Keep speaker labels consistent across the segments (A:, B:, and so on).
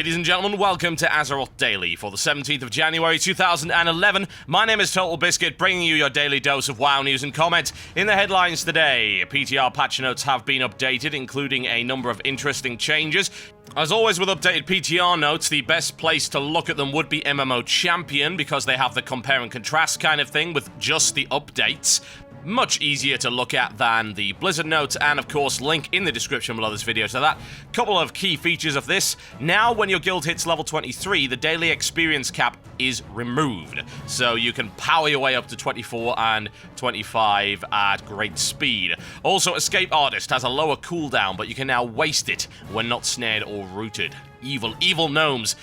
A: Ladies and gentlemen, welcome to Azeroth Daily for the 17th of January 2011. My name is TotalBiscuit, bringing you your daily dose of WoW news and comment. In the headlines today, PTR patch notes have been updated, including a number of interesting changes. As always with updated PTR notes, the best place to look at them would be MMO Champion, because they have the compare and contrast kind of thing with just the updates. Much easier to look at than the Blizzard notes, and of course link in the description below this video to that. Couple of key features of this. Now when your guild hits level 23, the daily experience cap is removed, so you can power your way up to 24 and 25 at great speed. Also, Escape Artist has a lower cooldown, but you can now waste it when not snared or rooted. Evil, evil gnomes.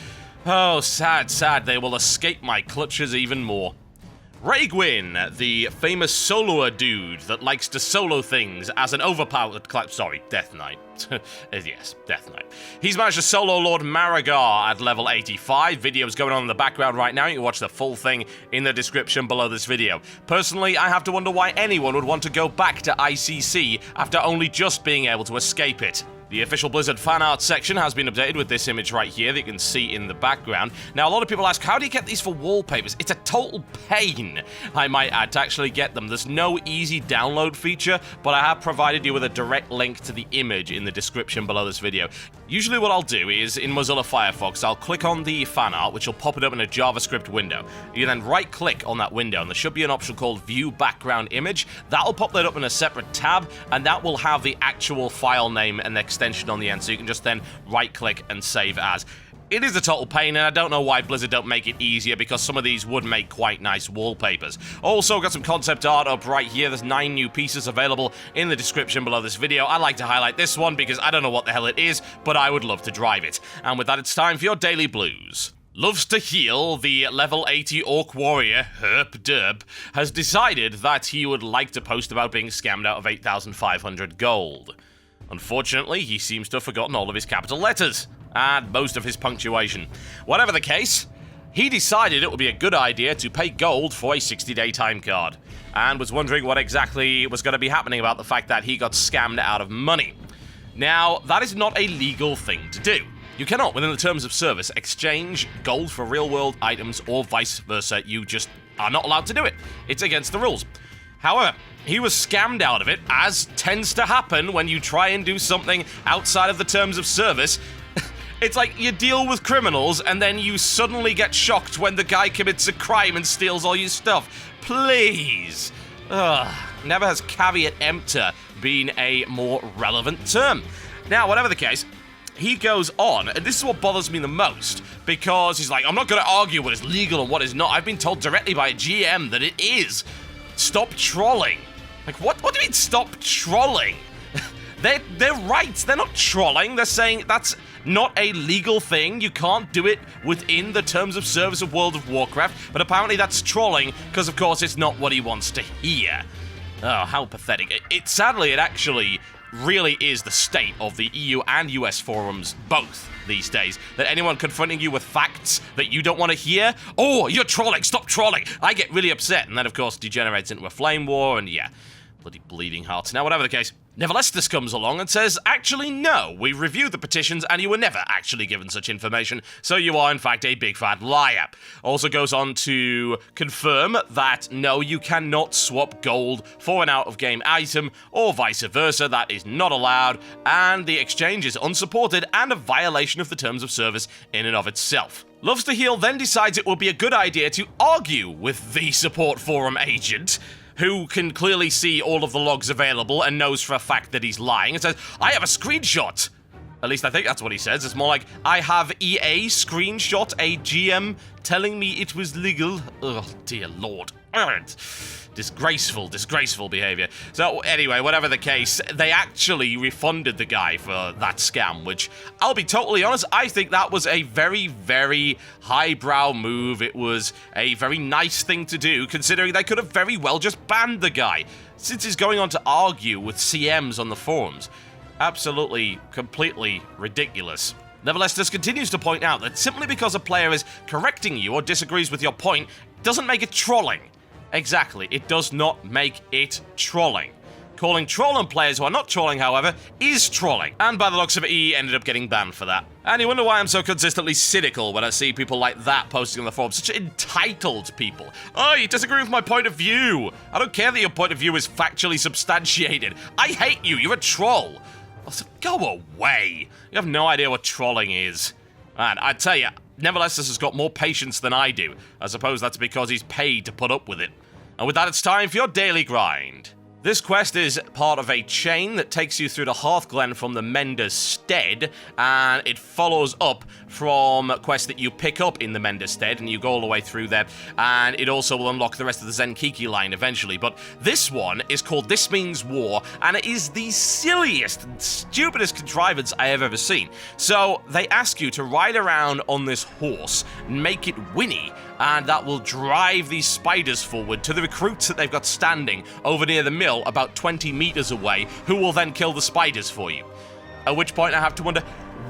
A: Oh, sad, sad, they will escape my clutches even more. Raegwyn, the famous soloer dude that likes to solo things as an overpowered Death Knight. Yes, Death Knight. He's managed to solo Lord Marigar at level 85. Video's going on in the background right now. You can watch the full thing in the description below this video. Personally, I have to wonder why anyone would want to go back to ICC after only just being able to escape it. The official Blizzard fan art section has been updated with this image right here that you can see in the background. Now, a lot of people ask, how do you get these for wallpapers? It's a total pain, I might add, to actually get them. There's no easy download feature, but I have provided you with a direct link to the image in the description below this video. Usually what I'll do is, in Mozilla Firefox, I'll click on the fan art, which will pop it up in a JavaScript window. You then right-click on that window, and there should be an option called View Background Image. That'll pop that up in a separate tab, and that will have the actual file name and extension on the end, so you can just then right-click and save as. It is a total pain, and I don't know why Blizzard don't make it easier, because some of these would make quite nice wallpapers. Also, got some concept art up right here. There's 9 new pieces available in the description below this video. I like to highlight this one because I don't know what the hell it is, but I would love to drive it. And with that, it's time for your daily blues. Loves to heal, the level 80 Orc Warrior, Herp Derp, has decided that he would like to post about being scammed out of 8,500 gold. Unfortunately, he seems to have forgotten all of his capital letters and most of his punctuation. Whatever the case, he decided it would be a good idea to pay gold for a 60-day time card, and was wondering what exactly was going to be happening about the fact that he got scammed out of money. Now, that is not a legal thing to do. You cannot, within the terms of service, exchange gold for real-world items or vice versa. You just are not allowed to do it. It's against the rules. However, he was scammed out of it, as tends to happen when you try and do something outside of the terms of service. It's like you deal with criminals and then you suddenly get shocked when the guy commits a crime and steals all your stuff. Please. Never has caveat emptor been a more relevant term. Now, whatever the case, he goes on, and this is what bothers me the most, because he's like, I'm not going to argue what is legal and what is not. I've been told directly by a GM that it is. Stop trolling. Like, what do you mean stop trolling? They're right. They're not trolling. They're saying that's not a legal thing. You can't do it within the terms of service of World of Warcraft. But apparently that's trolling, because of course it's not what he wants to hear. Oh, how pathetic. Sadly, it actually really is the state of the EU and US forums both these days, that anyone confronting you with facts that you don't want to hear, oh, you're trolling, stop trolling, I get really upset, and then of course degenerates into a flame war, and yeah, bloody bleeding hearts. Now, whatever the case, Neverlestis comes along and says, actually no, we reviewed the petitions and you were never actually given such information, so you are in fact a big fat liar. Also goes on to confirm that no, you cannot swap gold for an out-of-game item, or vice versa, that is not allowed, and the exchange is unsupported and a violation of the terms of service in and of itself. Loves to Heal then decides it will be a good idea to argue with the support forum agent, who can clearly see all of the logs available and knows for a fact that he's lying, and says, I have a screenshot. At least I think that's what he says. It's more like, I have EA screenshot a GM telling me it was legal. Oh, dear lord. Disgraceful, disgraceful behavior. So anyway, whatever the case, they actually refunded the guy for that scam, which, I'll be totally honest, I think that was a very, very highbrow move. It was a very nice thing to do, considering they could have very well just banned the guy, since he's going on to argue with CMs on the forums. Absolutely, completely ridiculous. Nevertheless, this continues to point out that simply because a player is correcting you or disagrees with your point, doesn't make it trolling. Exactly, it does not make it trolling. Calling trolling players who are not trolling, however, is trolling. And by the looks of it, he ended up getting banned for that. And you wonder why I'm so consistently cynical when I see people like that posting on the forum. Such entitled people. Oh, you disagree with my point of view. I don't care that your point of view is factually substantiated. I hate you. You're a troll. Also, go away. You have no idea what trolling is. And I tell you, nevertheless, this has got more patience than I do. I suppose that's because he's paid to put up with it. And with that, it's time for your daily grind. This quest is part of a chain that takes you through the Hearthglen from the Mender's Stead, and it follows up from quests that you pick up in the Mender's Stead, and you go all the way through there, and it also will unlock the rest of the Zenkiki line eventually. But this one is called This Means War, and it is the silliest and stupidest contrivance I have ever seen. So they ask you to ride around on this horse and make it whinny, and that will drive these spiders forward to the recruits that they've got standing over near the mill about 20 meters away, who will then kill the spiders for you. At which point I have to wonder,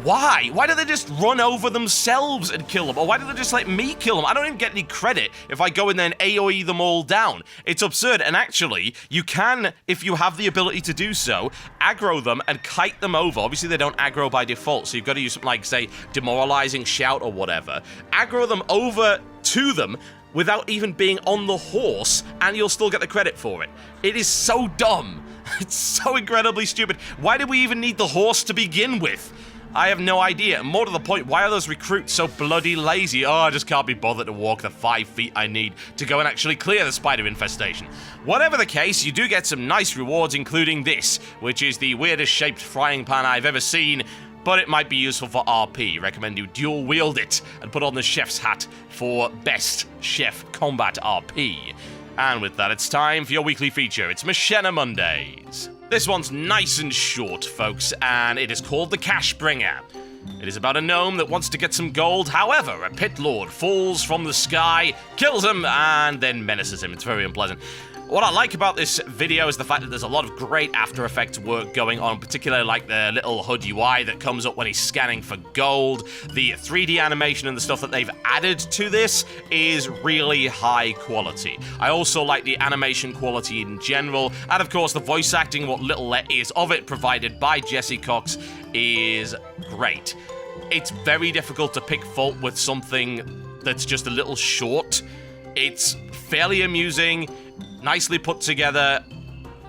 A: why? Why don't they just run over themselves and kill them? Or why don't they just let me kill them? I don't even get any credit if I go in there and AoE them all down. It's absurd, and actually, you can, if you have the ability to do so, aggro them and kite them over. Obviously, they don't aggro by default, so you've got to use something like, say, demoralizing shout or whatever. Aggro them over to them without even being on the horse, and you'll still get the credit for it. It is so dumb. It's so incredibly stupid. Why did we even need the horse to begin with? I have no idea. More to the point, why are those recruits so bloody lazy? Oh, I just can't be bothered to walk the 5 feet I need to go and actually clear the spider infestation. Whatever the case, you do get some nice rewards, including this, which is the weirdest shaped frying pan I've ever seen, but it might be useful for RP. Recommend you dual wield it and put on the chef's hat for best chef combat RP. And with that, it's time for your weekly feature. It's Machinimondays. This one's nice and short, folks, and it is called The Cash Bringer. It is about a gnome that wants to get some gold. However, a pit lord falls from the sky, kills him, and then menaces him. It's very unpleasant. What I like about this video is the fact that there's a lot of great After Effects work going on, particularly like the little HUD UI that comes up when he's scanning for gold. The 3D animation and the stuff that they've added to this is really high quality. I also like the animation quality in general, and of course the voice acting, what little there is of it, provided by Jesse Cox, is great. It's very difficult to pick fault with something that's just a little short. It's fairly amusing, nicely put together.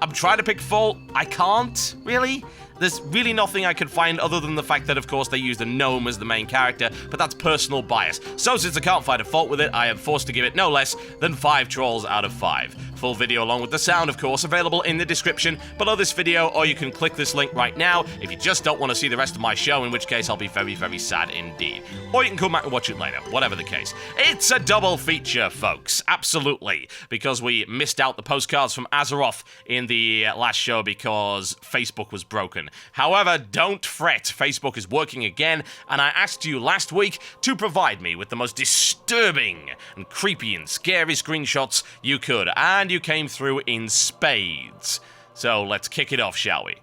A: I'm trying to pick fault. I can't, really. There's really nothing I could find other than the fact that, of course, they used a gnome as the main character, but that's personal bias. So since I can't find a fault with it, I am forced to give it no less than 5 trolls out of 5. Full video along with the sound, of course, available in the description below this video, or you can click this link right now if you just don't want to see the rest of my show, in which case I'll be very, very sad indeed. Or you can come back and watch it later, whatever the case. It's a double feature, folks. Absolutely. Because we missed out the postcards from Azeroth in the last show because Facebook was broken. However, don't fret. Facebook is working again, and I asked you last week to provide me with the most disturbing and creepy and scary screenshots you could, and you came through in spades. So let's kick it off, shall we?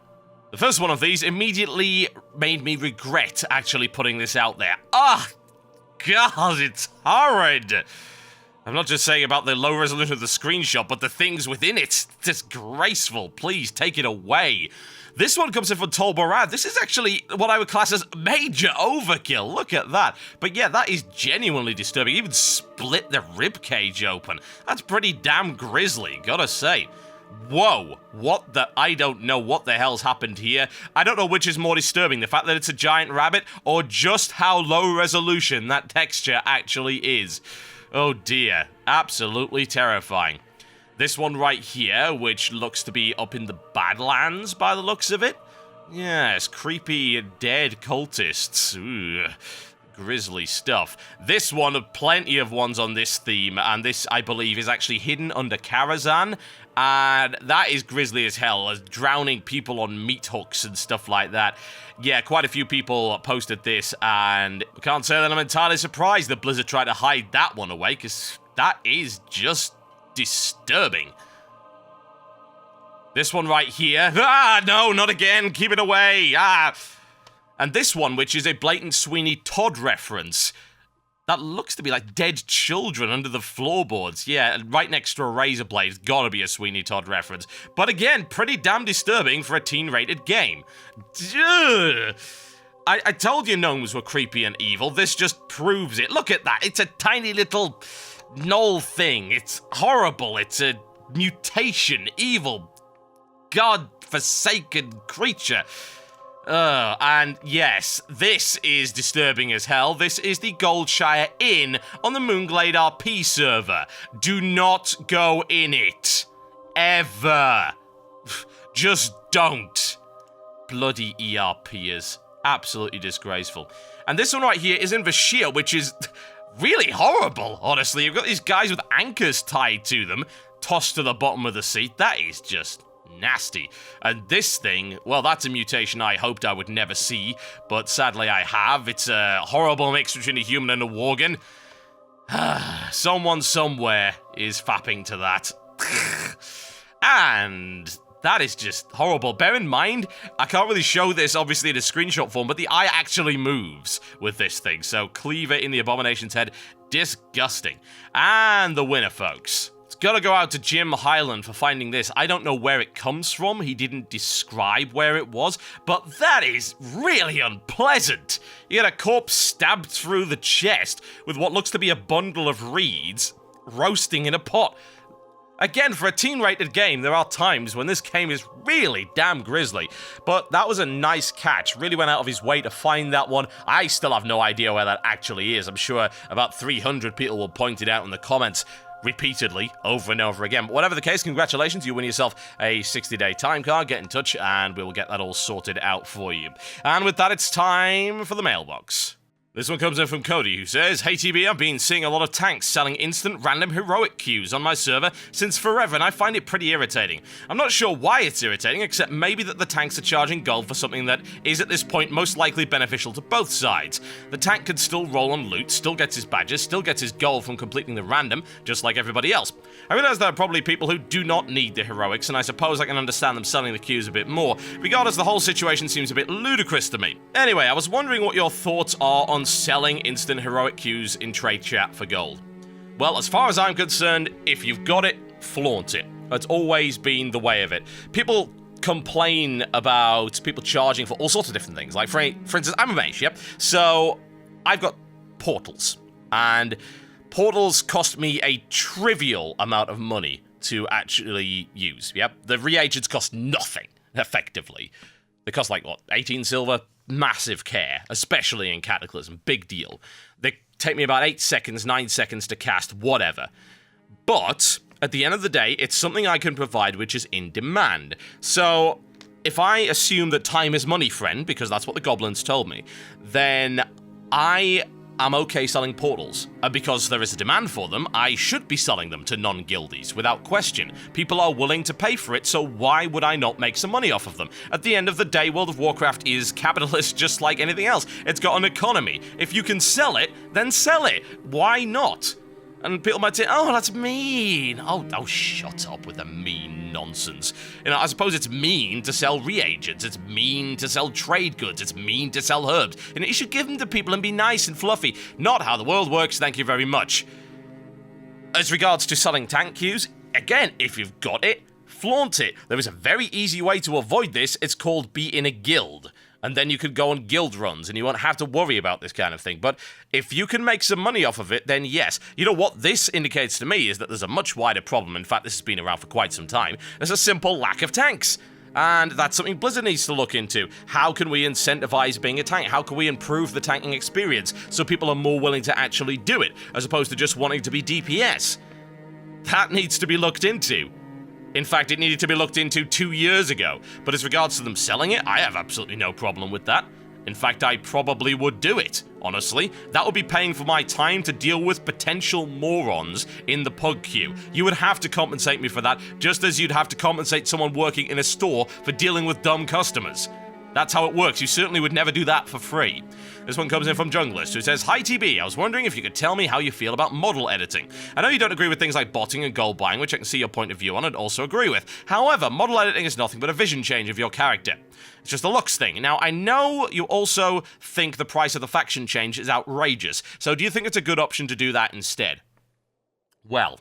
A: The first one of these immediately made me regret actually putting this out there. Ah, God, it's horrid. I'm not just saying about the low resolution of the screenshot, but the things within it. Disgraceful. Please take it away. This one comes in from TotalBiscuit. This is actually what I would class as major overkill. Look at that. But yeah, that is genuinely disturbing. Even split the ribcage open. That's pretty damn grisly, gotta say. Whoa, what the... I don't know what the hell's happened here. I don't know which is more disturbing, the fact that it's a giant rabbit, or just how low resolution that texture actually is. Oh dear, absolutely terrifying. This one right here, which looks to be up in the Badlands by the looks of it. Yes, creepy dead cultists. Ooh, grisly stuff. This one, plenty of ones on this theme, and this, I believe, is actually hidden under Karazhan, and that is grisly as hell, as drowning people on meat hooks and stuff like that. Yeah, quite a few people posted this, and I can't say that I'm entirely surprised that Blizzard tried to hide that one away, because that is just disturbing. This one right here. Ah, no, not again. Keep it away. Ah. And this one, which is a blatant Sweeney Todd reference. That looks to be like dead children under the floorboards. Yeah, right next to a razor blade. It's gotta be a Sweeney Todd reference. But again, pretty damn disturbing for a teen-rated game. Ugh. I told you gnomes were creepy and evil. This just proves it. Look at that. It's a tiny little gnoll thing. It's horrible. It's a mutation, evil, God-forsaken creature. And yes, this is disturbing as hell. This is the Goldshire Inn on the Moonglade RP server. Do not go in it. Ever. Just don't. Bloody ERPers. Absolutely disgraceful. And this one right here is in Vashir, which is really horrible, honestly. You've got these guys with anchors tied to them, tossed to the bottom of the sea. That is just nasty. And this thing, well, that's a mutation I hoped I would never see, but sadly I have. It's a horrible mix between a human and a worgen. Someone somewhere is fapping to that. And that is just horrible. Bear in mind, I can't really show this, obviously, in a screenshot form, but the eye actually moves with this thing. So, Cleaver in the Abomination's head, disgusting. And the winner, folks. It's gotta go out to Jim Highland for finding this. I don't know where it comes from. He didn't describe where it was, but that is really unpleasant. You get a corpse stabbed through the chest with what looks to be a bundle of reeds roasting in a pot. Again, for a teen-rated game, there are times when this game is really damn grisly, but that was a nice catch. Really went out of his way to find that one. I still have no idea where that actually is. I'm sure about 300 people will point it out in the comments repeatedly, over and over again. But whatever the case, congratulations, you win yourself a 60-day time card. Get in touch, and we'll get that all sorted out for you. And with that, it's time for the mailbox. This one comes in from Cody, who says, "Hey TB, I've been seeing a lot of tanks selling instant random heroic queues on my server since forever, and I find it pretty irritating. I'm not sure why it's irritating, except maybe that the tanks are charging gold for something that is at this point most likely beneficial to both sides. The tank could still roll on loot, still gets his badges, still gets his gold from completing the random, just like everybody else. I realize there are probably people who do not need the heroics, and I suppose I can understand them selling the queues a bit more. Regardless, the whole situation seems a bit ludicrous to me. Anyway, I was wondering what your thoughts are on selling instant heroic queues in trade chat for gold. Well, as far as I'm concerned, if you've got it, flaunt it. That's always been the way of it. People complain about people charging for all sorts of different things. Like, for instance, I'm a mage, yep? So, I've got portals. And portals cost me a trivial amount of money to actually use, yep? The reagents cost nothing, effectively. They cost, like, what, 18 silver? Massive care, especially in Cataclysm. Big deal. They take me about 8 seconds, 9 seconds to cast, whatever. But, at the end of the day, it's something I can provide which is in demand. So, if I assume that time is money, friend, because that's what the goblins told me, then I am okay selling portals. And because there is a demand for them, I should be selling them to non-guildies, without question. People are willing to pay for it, so why would I not make some money off of them? At the end of the day, World of Warcraft is capitalist just like anything else. It's got an economy. If you can sell it, then sell it. Why not? And people might say, oh, that's mean. Oh, shut up with the mean nonsense. You know, I suppose it's mean to sell reagents. It's mean to sell trade goods. It's mean to sell herbs. And you should give them to people and be nice and fluffy. Not how the world works, thank you very much. As regards to selling tank queues, again, if you've got it, flaunt it. There is a very easy way to avoid this. It's called be in a guild. And then you could go on guild runs, and you won't have to worry about this kind of thing. But if you can make some money off of it, then yes. You know what this indicates to me is that there's a much wider problem. In fact, this has been around for quite some time. There's a simple lack of tanks. And that's something Blizzard needs to look into. How can we incentivize being a tank? How can we improve the tanking experience so people are more willing to actually do it, as opposed to just wanting to be DPS? That needs to be looked into. In fact, it needed to be looked into 2 years ago. But as regards to them selling it, I have absolutely no problem with that. In fact, I probably would do it, honestly. That would be paying for my time to deal with potential morons in the pug queue. You would have to compensate me for that, just as you'd have to compensate someone working in a store for dealing with dumb customers. That's how it works. You certainly would never do that for free. This one comes in from Junglist, who says, "Hi TB, I was wondering if you could tell me how you feel about model editing. I know you don't agree with things like botting and gold buying, which I can see your point of view on and also agree with. However, model editing is nothing but a vision change of your character. It's just a looks thing. Now, I know you also think the price of the faction change is outrageous, so do you think it's a good option to do that instead?" Well,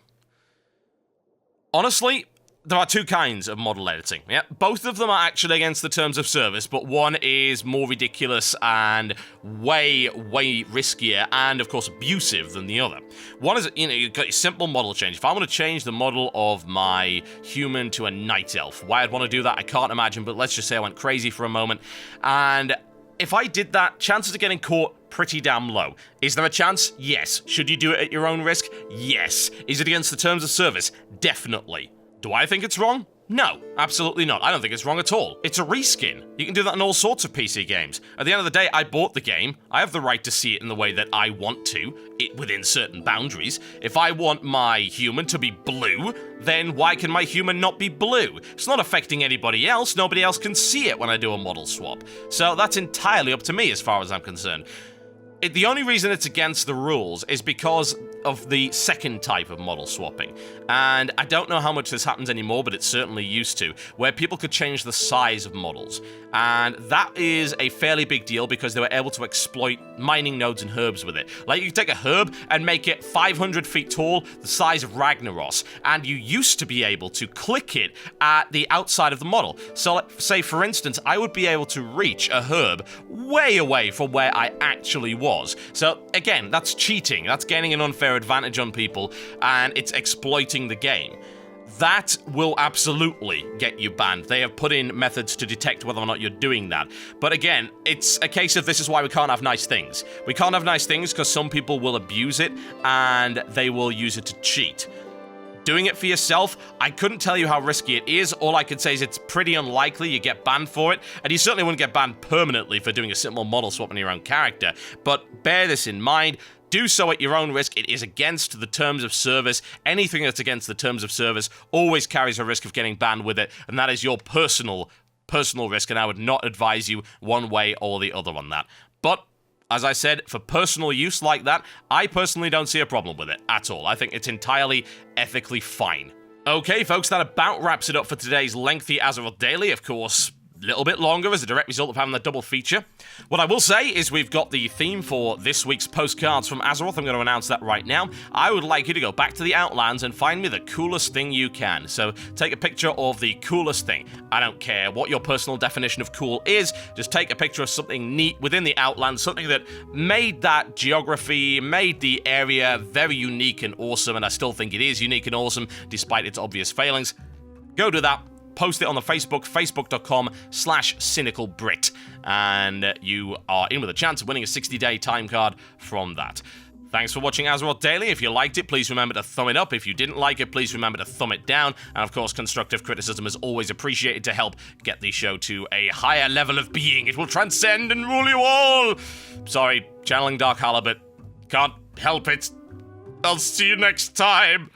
A: honestly, there are two kinds of model editing. Yeah, both of them are actually against the terms of service, but one is more ridiculous and way, way riskier and, of course, abusive than the other. One is, you've got your simple model change. If I want to change the model of my human to a night elf, why I'd want to do that, I can't imagine, but let's just say I went crazy for a moment. And if I did that, chances of getting caught pretty damn low. Is there a chance? Yes. Should you do it at your own risk? Yes. Is it against the terms of service? Definitely. Do I think it's wrong? No, absolutely not. I don't think it's wrong at all. It's a reskin. You can do that in all sorts of PC games. At the end of the day, I bought the game. I have the right to see it in the way that I want to, within certain boundaries. If I want my human to be blue, then why can my human not be blue? It's not affecting anybody else. Nobody else can see it when I do a model swap. So that's entirely up to me as far as I'm concerned. The only reason it's against the rules is because of the second type of model swapping. And I don't know how much this happens anymore, but it certainly used to, where people could change the size of models. And that is a fairly big deal because they were able to exploit mining nodes and herbs with it. Like, you could take a herb and make it 500 feet tall, the size of Ragnaros, and you used to be able to click it at the outside of the model. So, say, for instance, I would be able to reach a herb way away from where I actually was. So, again, that's cheating. That's gaining an unfair advantage on people, and it's exploiting the game. That will absolutely get you banned. They have put in methods to detect whether or not you're doing that. But again, it's a case of this is why we can't have nice things. We can't have nice things because some people will abuse it, and they will use it to cheat. Doing it for yourself, I couldn't tell you how risky it is. All I can say is it's pretty unlikely you get banned for it, and you certainly wouldn't get banned permanently for doing a simple model swap on your own character. But bear this in mind. Do so at your own risk. It is against the terms of service. Anything that's against the terms of service always carries a risk of getting banned with it, and that is your personal risk, and I would not advise you one way or the other on that. But as I said, for personal use like that, I personally don't see a problem with it at all. I think it's entirely ethically fine. Okay, folks, that about wraps it up for today's lengthy Azeroth Daily. Of course, a little bit longer as a direct result of having the double feature. What I will say is we've got the theme for this week's Postcards from Azeroth. I'm going to announce that right now. I would like you to go back to the Outlands and find me the coolest thing you can. So take a picture of the coolest thing. I don't care what your personal definition of cool is. Just take a picture of something neat within the Outlands, something that made that geography, made the area very unique and awesome, and I still think it is unique and awesome despite its obvious failings. Go do that. Post it on the facebook.com/cynicalbrit, and you are in with a chance of winning a 60-day time card from that. Thanks for watching Azeroth Daily. If you liked it, please remember to thumb it up. If you didn't like it, please remember to thumb it down. And of course, constructive criticism is always appreciated to help get the show to a higher level of being. It will transcend and rule you all. Sorry, channeling Dark Halibut. Can't help it. I'll see you next time.